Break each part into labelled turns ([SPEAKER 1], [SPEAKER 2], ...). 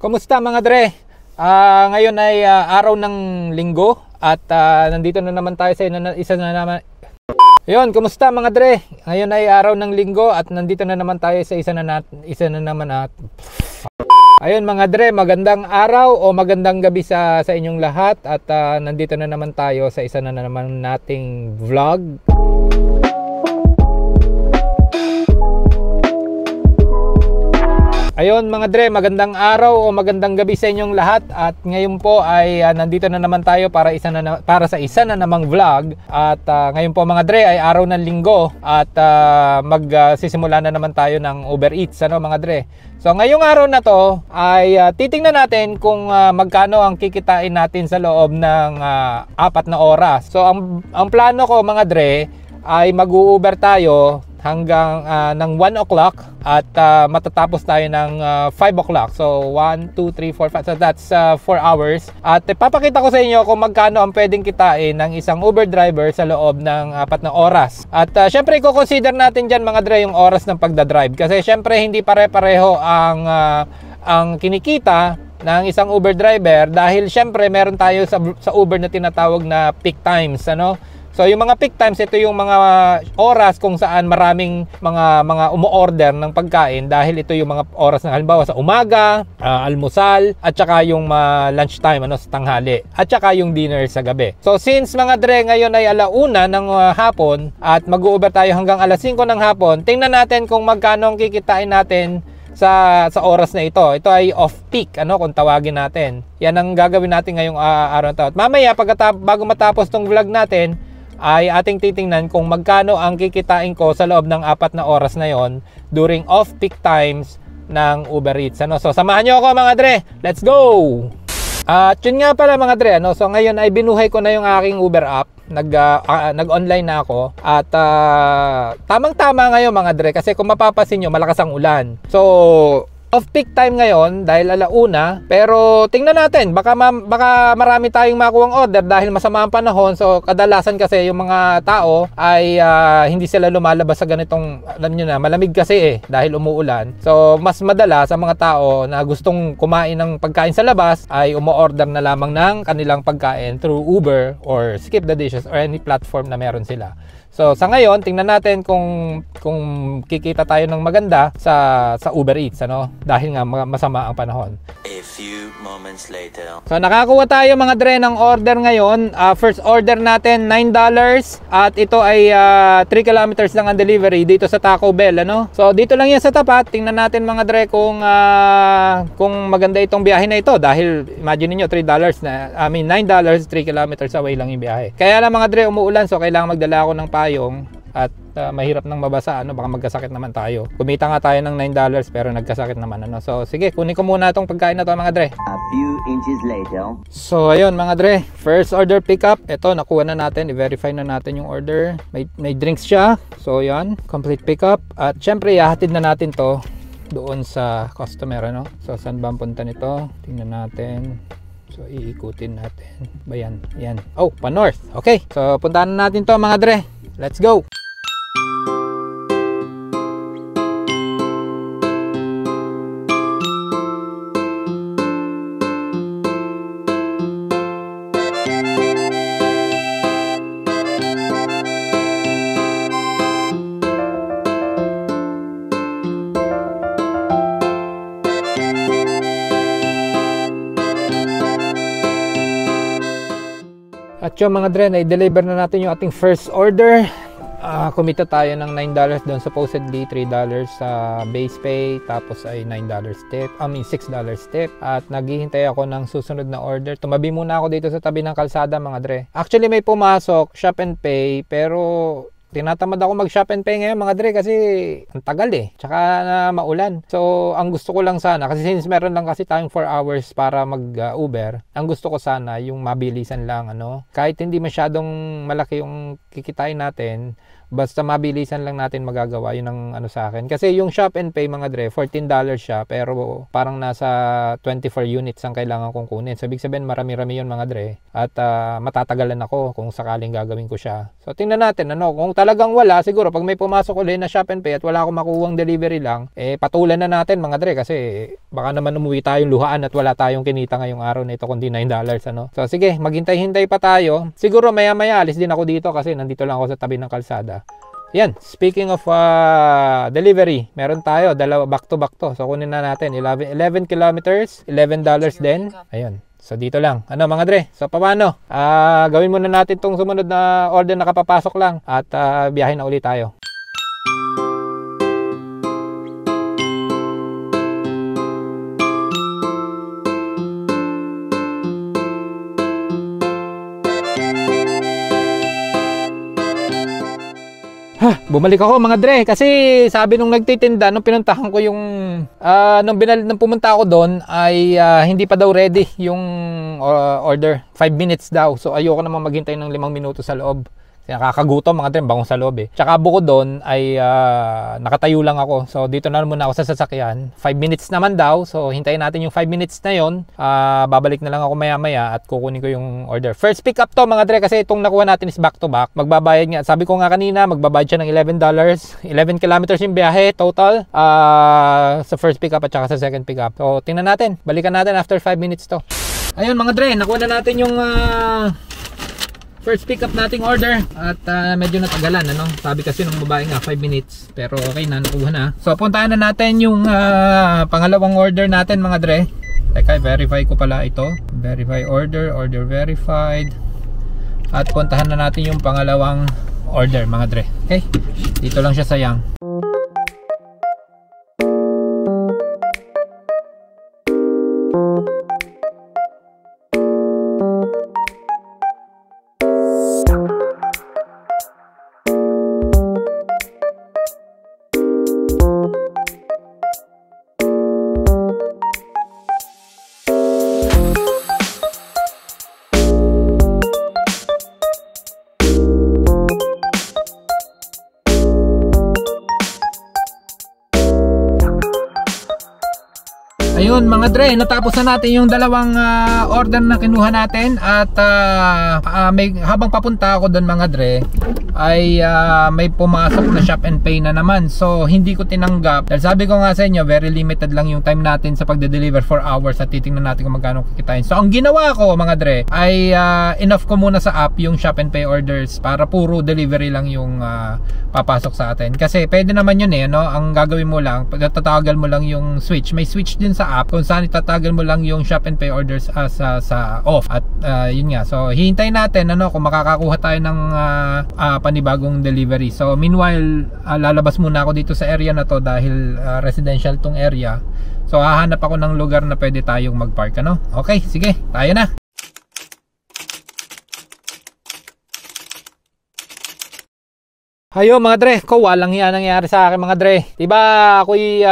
[SPEAKER 1] Kumusta mga dre? Ngayon ay araw ng linggo at nandito na naman tayo sa isa na naman. Ayun, kumusta mga dre? Ngayon ay araw ng linggo at nandito na naman tayo sa isa na naman at ayun mga dre, magandang araw o magandang gabi sa inyong lahat at nandito na naman tayo sa isa na naman nating vlog. Ayun mga dre, magandang araw o magandang gabi sa inyong lahat at ngayon po ay nandito na naman tayo para sa isa na namang vlog at ngayon po mga dre ay araw ng linggo at magsisimula na naman tayo ng Uber Eats mga dre. So ngayong araw na to ay titingnan natin kung magkano ang kikitain natin sa loob ng 4 na oras. So ang plano ko mga dre ay mag-u-Uber tayo hanggang ng 1 o'clock at matatapos tayo ng 5 o'clock. So 1, 2, 3, 4, 5. So that's 4 hours. At ipapakita ko sa inyo kung magkano ang pwedeng kitain ng isang Uber driver sa loob ng 4 na oras. At syempre i-consider natin dyan mga dre yung oras ng pagdadrive. Kasi syempre hindi pare-pareho ang kinikita ng isang Uber driver dahil syempre meron tayo sa Uber na tinatawag na peak times. So yung mga peak times, ito yung mga oras kung saan maraming mga umu-order ng pagkain dahil ito yung mga oras na halimbawa sa umaga, almusal, at saka yung lunch time sa tanghali, at saka yung dinner sa gabi. So since mga dre ngayon ay 1:00 ng hapon at mag-u-Uber tayo hanggang 5:00 ng hapon, tingnan natin kung magkano ang kikitain natin sa oras na ito. Ito ay off-peak, kung tawagin natin. Yan ang gagawin natin ngayong araw na to. At mamaya, bago matapos tong vlog natin, ay ating titingnan kung magkano ang kikitain ko sa loob ng 4 na oras na yon during off-peak times ng Uber Eats. So samahan nyo ako mga dre, let's go! At yun nga pala mga dre, so ngayon ay binuhay ko na yung aking Uber app. Nag-online na ako at tamang-tama ngayon mga dre kasi kung mapapasin nyo malakas ang ulan. So off-peak time ngayon dahil 1:00, pero tingnan natin, baka marami tayong makuhang order dahil masama ang panahon. So kadalasan kasi yung mga tao ay hindi sila lumalabas sa ganitong, alam nyo na, malamig kasi dahil umuulan. So mas madalas sa mga tao na gustong kumain ng pagkain sa labas ay umu-order na lamang ng kanilang pagkain through Uber or Skip the Dishes or any platform na meron sila. So sa ngayon, tingnan natin kung kikita tayo ng maganda sa Uber Eats dahil nga masama ang panahon.
[SPEAKER 2] A few moments later.
[SPEAKER 1] So nakakuha tayo mga dre ng order ngayon. First order natin $9 at ito ay 3 kilometers lang ang delivery dito sa Taco Bell. So dito lang yan sa tapat. Tingnan natin mga dre kung maganda itong biyahe na ito dahil imagine niyo $9, 3 kilometers away lang yung biyahe. Kaya lang mga dre umuulan, so kailangan magdala ako ng payong at mahirap nang mabasa, baka magkasakit naman tayo. Kumita nga tayo ng $9 pero nagkasakit naman. So sige, kunin ko muna itong pagkain na to mga dre.
[SPEAKER 2] A few inches later.
[SPEAKER 1] So ayun mga dre, first order pickup. Ito, nakuha na natin, i-verify na natin yung order. May drinks siya. So yan, complete pickup. At syempre ihahatid na natin to doon sa customer. So saan ba ang punta nito? Tingnan natin. So iikutin natin. Bayan, yan. Oh, pa north. Okay, so puntahan na natin to mga dre. Let's go! At yung mga dre, i-deliver na natin yung ating first order. Kumita tayo ng $9 doon, supposedly $3 sa base pay, tapos ay $6 tip. At naghihintay ako ng susunod na order. Tumabi muna ako dito sa tabi ng kalsada mga dre. Actually may pumasok, shop and pay, pero tinatamad ako mag shop and pay ngayon mga dre kasi ang tagal tsaka na maulan. So ang gusto ko lang sana, kasi since meron lang kasi tayong 4 hours para mag Uber, ang gusto ko sana yung mabilisan lang kahit hindi masyadong malaki yung kikitain natin, Basta mabilisan lang natin magagawa, yun ang ano sa akin. Kasi yung Shop and Pay mga dre, $14 siya, pero parang nasa 24 units ang kailangan kong kunin. So ibig sabihin marami-rami yun mga dre. At matatagalan ako kung sakaling gagawin ko siya. So tingnan natin, ano, kung talagang wala, siguro pag may pumasok ulit na Shop and Pay at wala akong makuhang delivery lang, patulan na natin mga dre, kasi baka naman umuwi tayong luhaan at wala tayong kinita ngayong araw na ito kundi $9, ano. So sige, maghintay-hintay pa tayo. Siguro maya-maya alis din ako dito kasi nandito lang ako sa tabi ng kalsada. Yan, speaking of delivery, meron tayo dalawa back to. So kunin na natin 11 kilometers, $11 din. Ayun. So dito lang. Ano mga dre? So paano? Gawin muna natin tong sumunod na order na kapapasok lang at biyahe na ulit tayo. Bumalik ako mga dre kasi sabi nung nagtitinda nung pinuntahan ko yung nung pumunta ako doon ay hindi pa daw ready yung order, 5 minutes daw. So ayoko naman maghintay ng 5 minuto sa loob. Nakakagutom mga dre, bangong sa loob Tsaka bukod doon ay nakatayo lang ako. So dito na muna ako sa sasakyan. 5 minutes naman daw. So hintayin natin yung 5 minutes na yon. Babalik na lang ako maya-maya at kukunin ko yung order. First pick up to mga dre kasi itong nakuha natin is back to back. Magbabayad nga. Sabi ko nga kanina, magbabayad siya ng $11. 11 kilometers yung biyahe total sa first pick up at saka sa second pick up. So tingnan natin. Balikan natin after 5 minutes to. Ayun mga dre, nakuha na natin yung first pick up nating order at medyo natagalan, ano? Sabi kasi ng babae nga 5 minutes, pero okay na, nakuha na. So puntahan na natin yung pangalawang order natin mga dre. Teka, verify ko pala ito. Verify order verified. At puntahan na natin yung pangalawang order mga dre. Okay, dito lang siya sayang. Ayun mga dre, natapos na natin yung dalawang order na kinuha natin at habang papunta ako doon mga dre ay may pumasok na Shop and Pay na naman. So hindi ko tinanggap dahil sabi ko nga sa inyo, very limited lang yung time natin sa pagde-deliver, 4 hours at titingnan natin kung magkano kikitain. So ang ginawa ko mga dre ay enough ko muna sa app yung Shop and Pay orders para puro delivery lang yung papasok sa atin. Kasi pwede naman yun no? Ang gagawin mo lang, tatagal mo lang yung switch. May switch din sa app kung saan itatagal mo lang yung Shop and Pay orders sa off. At yun nga, so hihintayin natin kung makakakuha tayo ng panibagong delivery. So meanwhile, lalabas muna ako dito sa area na to dahil residential tong area. So hahanap ako ng lugar na pwede tayong mag-park, ano? Okay, sige, tayo na. Ayo mga dre, walang yan nangyari sa akin mga dre. Diba ako'y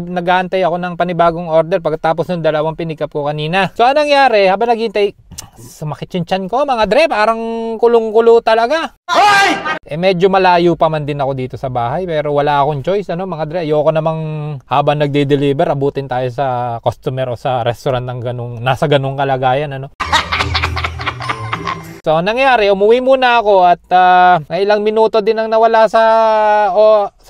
[SPEAKER 1] nag-aantay ako ng panibagong order pagkatapos ng dalawang pinikap ko kanina. So anong nangyari? Habang naghihintay, sumakit yung tiyan ko mga dre, parang kulong-kulo talaga. Hoy! Medyo malayo pa man din ako dito sa bahay pero wala akong choice mga dre. Ayoko namang habang nagde-deliver abutin tayo sa customer o sa restaurant ng nasa ganung kalagayan So nangyari, umuwi muna ako at ilang minuto din ang nawala sa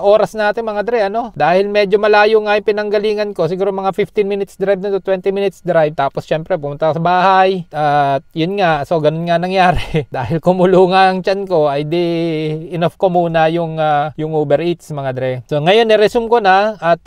[SPEAKER 1] oras natin mga dre, dahil medyo malayo nga yung pinanggalingan ko, siguro mga 15 minutes drive na to 20 minutes drive, tapos syempre pumunta ako sa bahay at yun nga, so ganun nga nangyari. Dahil kumulo nga ang tiyan ko ay di enough ko muna yung Uber Eats mga dre. So ngayon niresume ko na at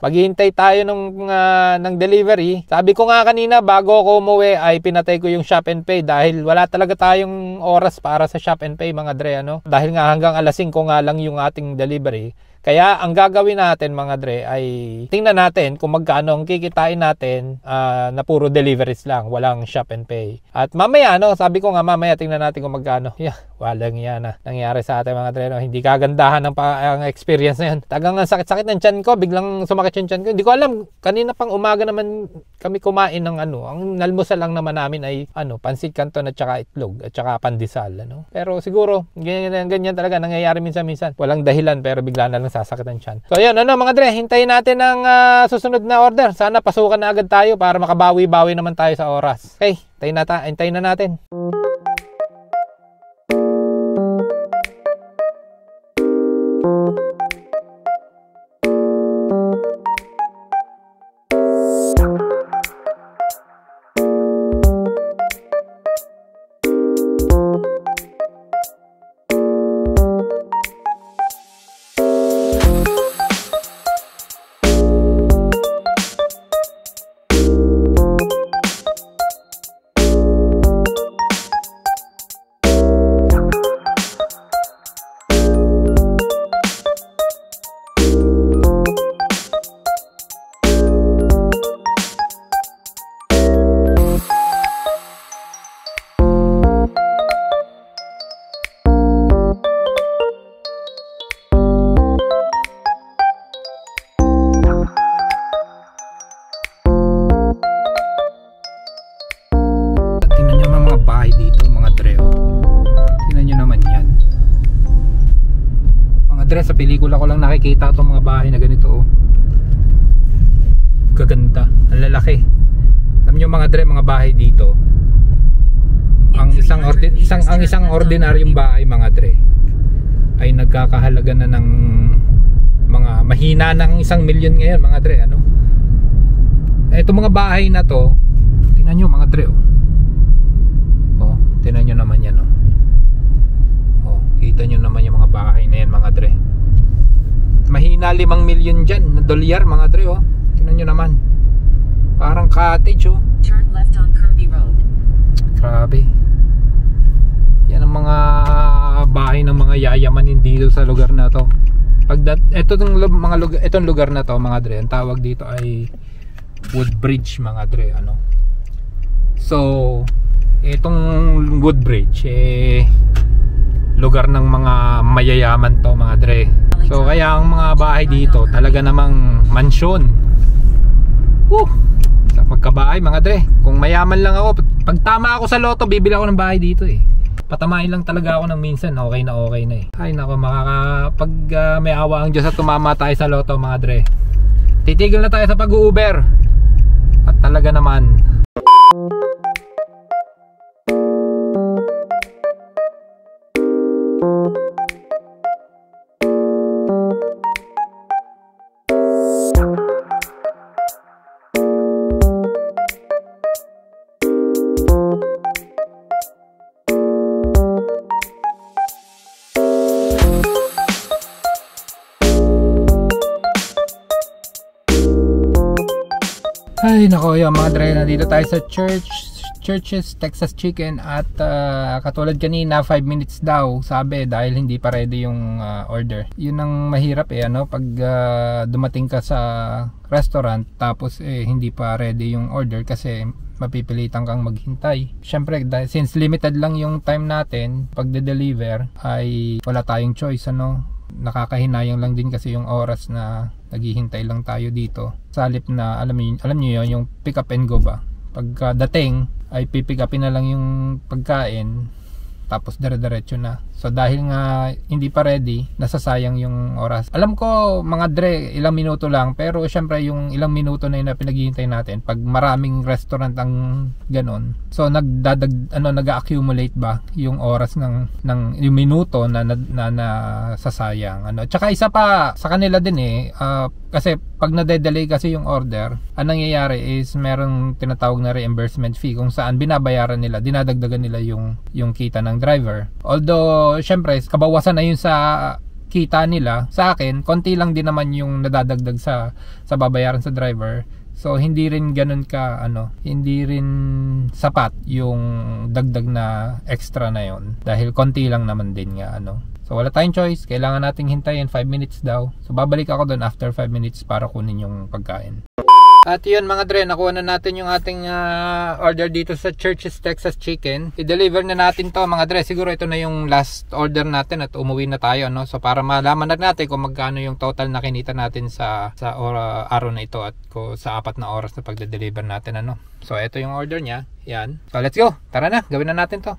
[SPEAKER 1] maghihintay tayo ng delivery. Sabi ko nga kanina bago ako umuwi ay pinatay ko yung Shop and Pay dahil wala talaga tayong oras para sa Shop and Pay mga dre, dahil nga hanggang alas 5 nga lang yung ating delivery. Kaya ang gagawin natin mga dre ay tingnan natin kung magkano ang kikitain natin na puro deliveries lang, walang shop and pay. At mamaya sabi ko nga mamaya tingnan natin kung magkano. Walang yan nangyari sa atin mga dre. Hindi kagandahan ang experience na yan. Tagang ang sakit-sakit ng tiyan ko, biglang sumakit yung tiyan ko. Hindi ko alam, kanina pang umaga naman kami kumain ng ang nalmusal lang naman namin ay pansit canton at saka itlog at saka pandesal. Pero siguro ganyan talaga nangyayari minsan-minsan. Walang dahilan pero bigla na lang sasakit ang tiyan. So ayun mga dre, hintayin natin ang susunod na order. Sana pasukan na agad tayo para makabawi-bawi naman tayo sa oras. Okay, hintayin na natin. Sa pelikula ko lang nakikita itong mga bahay na ganito kaganda, ang lalaki. Alam nyo mga dre, mga bahay dito ang isang ordinaryong bahay mga dre ay nagkakahalaga na ng mga mahina ng 1 milyon ngayon mga dre. Itong mga bahay na to, tingnan nyo mga dre tingnan nyo naman yan kita nyo naman yung mga bahay na yan mga dre. Mahina 5 milyon dyan na dolyar mga dre tingnan nyo naman, parang cottage
[SPEAKER 3] Turn left on Kirby Road.
[SPEAKER 1] Grabe. Yan ang mga bahay ng mga yayamanin dito sa lugar na to. Itong lugar na to mga dre, ang tawag dito ay Woodbridge mga dre. So itong Woodbridge lugar ng mga mayayaman to mga dre. So kaya ang mga bahay dito talaga namang mansyon. Sa pagkabahay mga dre, kung mayaman lang ako, pag tama ako sa loto bibili ako ng bahay dito patamain lang talaga ako ng minsan, okay na ay nako, pag may awa ang Diyos at tumama tayo sa loto mga dre, titigil na tayo sa pag-Uber at talaga naman ay nako yung mga dre, nandito tayo sa Church's Texas Chicken at katulad kanina 5 minutes daw sabi dahil hindi pa ready yung order. Yun ang mahirap pag dumating ka sa restaurant tapos hindi pa ready yung order kasi mapipilitan kang maghintay. Syempre since limited lang yung time natin pag de-deliver ay wala tayong choice nakakahinayang lang din kasi yung oras na naghihintay lang tayo dito. Sa halip na alam niyo yun, yung pick up and go ba? Pagdating ay pipick upin na lang yung pagkain tapos dire-diretso na. So dahil nga hindi pa ready, nasasayang yung oras. Alam ko mga dre, ilang minuto lang, pero syempre yung ilang minuto na yun na pinaghihintay natin pag maraming restaurant ang ganon. So nag-accumulate ba yung oras ng yung minuto na sasayang. Tsaka isa pa sa kanila din kasi pag nade-delay kasi yung order, ang nangyayari is merong tinatawag na reimbursement fee kung saan binabayaran nila, dinadagdagan nila yung kita ng driver. Although syempre kabawasan na yun sa kita nila, sa akin konti lang din naman yung nadadagdag sa babayaran sa driver. So hindi rin ganun hindi rin sapat yung dagdag na extra na yon dahil konti lang naman din nga So So wala tayong choice, kailangan nating hintayin 5 minutes daw. So babalik ako doon after 5 minutes para kunin yung pagkain. At yun mga dre, nakuha na natin yung ating order dito sa Church's Texas Chicken. I-deliver na natin to mga dre. Siguro ito na yung last order natin at umuwi na tayo, no? So para malaman na natin kung magkano yung total na kinita natin sa araw na ito at sa 4 na oras na pagde-deliver natin, ano? So ito yung order niya. Yan. So let's go. Tara na, gawin na natin to.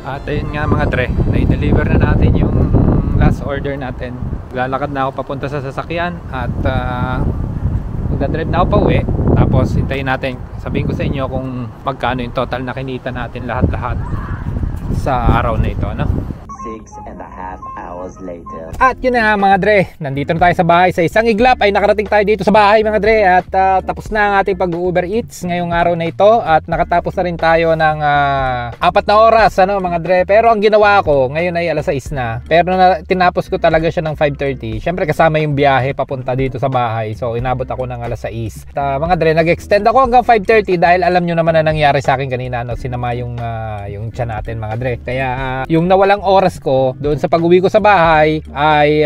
[SPEAKER 1] At ayun nga mga dre, na-deliver na natin yung last order natin. Lalakad na ako papunta sa sasakyan at magdadrive na ako pa uwi. Tapos hintayin natin, sabihin ko sa inyo kung magkano yung total na kinita natin lahat-lahat sa araw na ito, no?
[SPEAKER 2] 6.5 hours later.
[SPEAKER 1] At yun na mga dre, nandito na tayo sa bahay. Sa isang iglap ay nakarating tayo dito sa bahay mga dre. At tapos na ang ating pag-Uber Eats ngayong araw na ito. At nakatapos na rin tayo ng 4 na oras, ano mga dre. Pero ang ginawa ko, ngayon ay alas 6 na. Pero tinapos ko talaga siya ng 5:30. Syempre kasama yung biyahe papunta dito sa bahay. So inabot ako ng alas 6. At mga dre, nag-extend ako hanggang 5:30 dahil alam nyo naman na nangyari sa akin kanina, no? Sinama yung tiyan natin mga dre. Kaya yung nawalang oras ko doon sa pag-uwi ko sa bahay ay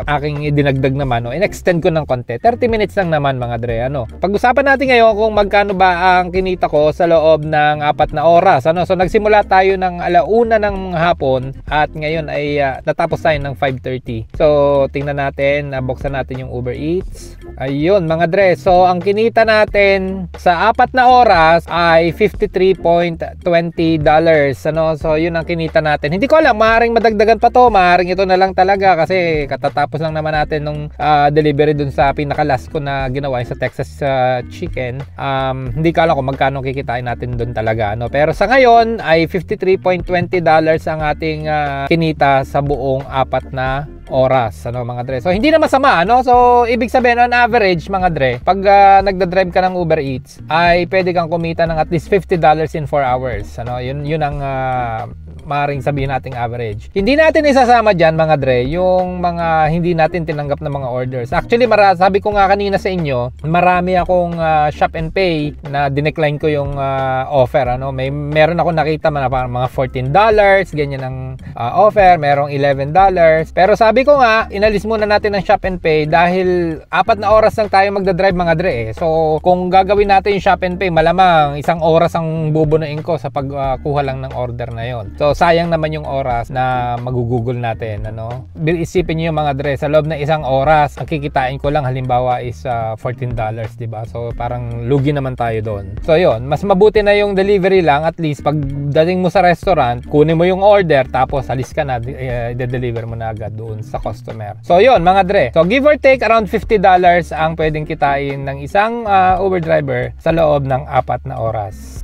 [SPEAKER 1] aking idinagdag naman, no? In-extend ko ng konti. 30 minutes lang naman mga dre, ano. Pag-usapan natin ngayon kung magkano ba ang kinita ko sa loob ng 4 na oras, ano. So nagsimula tayo ng 1:00 ng hapon at ngayon ay natapos tayo ng 5:30. So tingnan natin, buksan natin yung Uber Eats. Ayun mga dre, so ang kinita natin sa 4 na oras ay $53.20, ano. So yun ang kinita natin. Hindi ko alam, maaaring madagdagan pa to, maaaring ito na lang talaga kasi katatapos lang naman natin nung delivery dun sa pinaka-last ko na ginawa sa Texas Chicken. Hindi ko alam kung magkano kikitain natin dun talaga, ano. Pero sa ngayon ay $53.20 ang ating kinita sa buong 4 na oras, ano mga dre. So hindi na masama, ano. So ibig sabihin on average mga dre, pag nagda-drive ka ng Uber Eats ay pwede kang kumita ng at least $50 in 4 hours, ano. Yun ang maaaring sabihin nating average. Hindi natin isasama dyan mga dre yung mga hindi natin tinanggap na mga orders. Actually sabi ko nga kanina sa inyo, marami akong shop and pay na dinecline ko yung offer, ano. Meron ako nakita na parang mga $14 ganyan ang offer, merong $11. Pero sabi ko nga, inalis muna natin ang shop and pay dahil 4 na oras lang tayo magdadrive mga dre, eh. So kung gagawin natin yung shop and pay, malamang 1 oras ang bubunuin ko sa pagkuha lang ng order na yon. So sayang naman yung oras na magugugol natin, ano. Isipin niyo yung mga dre, sa loob ng 1 oras ang kikitain ko lang halimbawa is $14, di ba? So parang lugi naman tayo doon. So yon, mas mabuti na yung delivery lang. At least pag dating mo sa restaurant, kunin mo yung order tapos alis ka na, i-deliver mo na agad doon sa customer. So yon mga dre, so give or take around $50 ang pwedeng kitain ng isang Uber driver sa loob ng 4 na oras.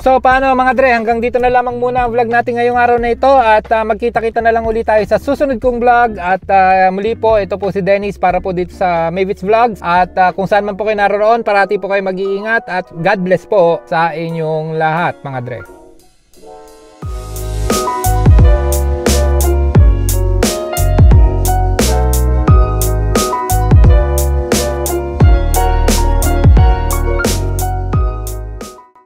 [SPEAKER 1] So paano mga dre, hanggang dito na lamang muna ang vlog natin ngayong araw na ito at magkita-kita na lang ulit tayo sa susunod kong vlog. At muli po, ito po si Dennis para po dito sa Mayvitz Vlogs. At kung saan man po kayo naroon, parati po kayo mag-iingat at God bless po sa inyong lahat mga dre.